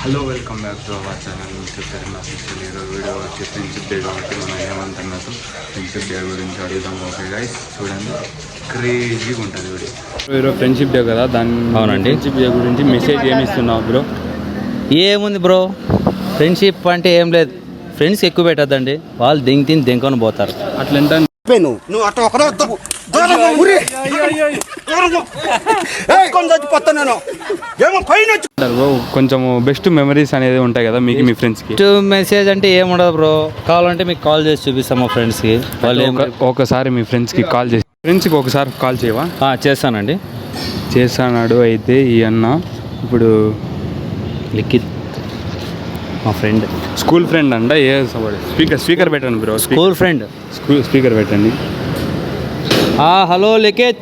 Hello welcome back to our channel mister official. ఈరోజు video వచ్చి friendship day కాబట్టి మనం ఏమంటున్నారు ఫ్రెండ్షిప్ డే గురించి అడుగుదాం. ఓకే గైస్, చూడండి క్రేజీగా ఉంటుంది వీడియో. ఈరోజు ఫ్రెండ్షిప్ డే కదా, దాని అవునండి. ఫ్రెండ్షిప్ డే గురించి మెసేజ్ ఏమి ఇస్తున్నావు బ్రో? ఏముంది బ్రో, ఫ్రెండ్షిప్ అంటే ఏం లేదు. ఫ్రెండ్స్ ఎక్కువ పెట్టద్దండి, వాళ్ళు దెంకొని పోతారు. అట్లా ఎంత నువ్వు అట్లా ఒకరే కొంచెం బెస్ట్ మెమరీస్ అనేది ఉంటాయి కదా మీకు, మీ ఫ్రెండ్స్కి? మెసేజ్ అంటే ఏముండదు బ్రో, కావాలంటే మీకు కాల్ చేసి చూపిస్తాం మా ఫ్రెండ్స్కి. వాళ్ళు ఒకసారి మీ ఫ్రెండ్స్కి కాల్ చేసి, ఫ్రెండ్స్కి ఒకసారి కాల్ చేయవా? చేస్తానండి. చేస్తాడు. అయితే ఈ అన్న ఇప్పుడు లిఖిత్ మా ఫ్రెండ్, స్కూల్ ఫ్రెండ్ అంట. ఏ స్పీకర్ పెట్టండి బ్రో. స్కూల్ ఫ్రెండ్, స్పీకర్ పెట్టండి. Hello Likhit,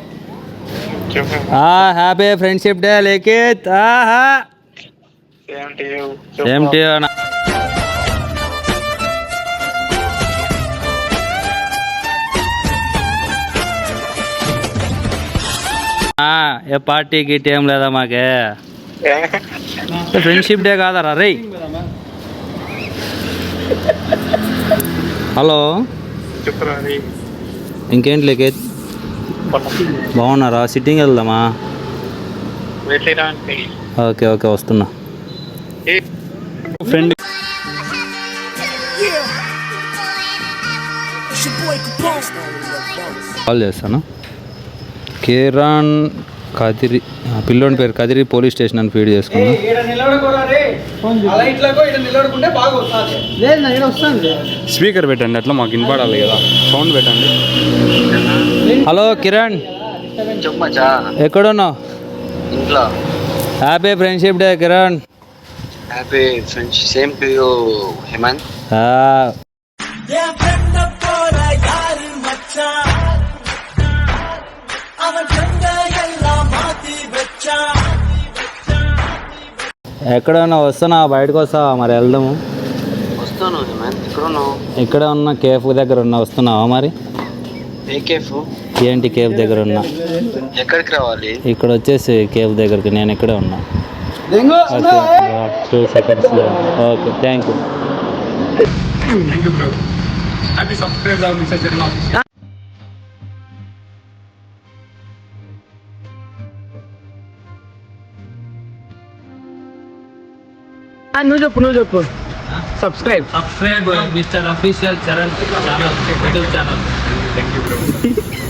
happy friendship day Likhit. Same to you. ఏ పార్టీ గిట్ ఏం లేదా మాకే? ఫ్రెండ్షిప్ డే కాదరా రే. హలో, ఇంకేంటి లిఖిత్, బాగున్నారా? సిట్టింగ్ వెళ్దామా? ఓకే ఓకే, వస్తున్నా. ఫ్రెండ్ కాల్ చేస్తాను. కిరణ్ కదిరి, పిల్లోని పేరు కదిరి, పోలీస్ స్టేషన్ అని ఫీడ్ చేసుకున్నా. స్పీకర్ పెట్టండి, అట్లా మాకు వినపడాలి కదా, సౌండ్ పెట్టండి. హలో కిరణ్, ఎక్కడున్నావు? ఇంట్లో. Happy friendship day Kiran. Happy friendship, same to you Hemanth. ఎక్కడన్నా వస్తున్నా, బయటకు వస్తావా? మరి వెళ్దాము. వస్తాను హేమంత్. ఎక్కడున్నావు? ఇక్కడ ఉన్న కేఫ్ దగ్గర ఉన్నా, వస్తున్నావా? మరి ఏ కేఫ్? ఏంటి కేఫ్ దగ్గర ఉన్నా. ఎక్కడికి రావాలి? ఇక్కడ వచ్చేసి కేఫ్ దగ్గరికి, నేను ఇక్కడే ఉన్నా. 2 seconds. Okay, thank you. నువ్వు చెప్పు. Subscribe mister official channel, YouTube channel.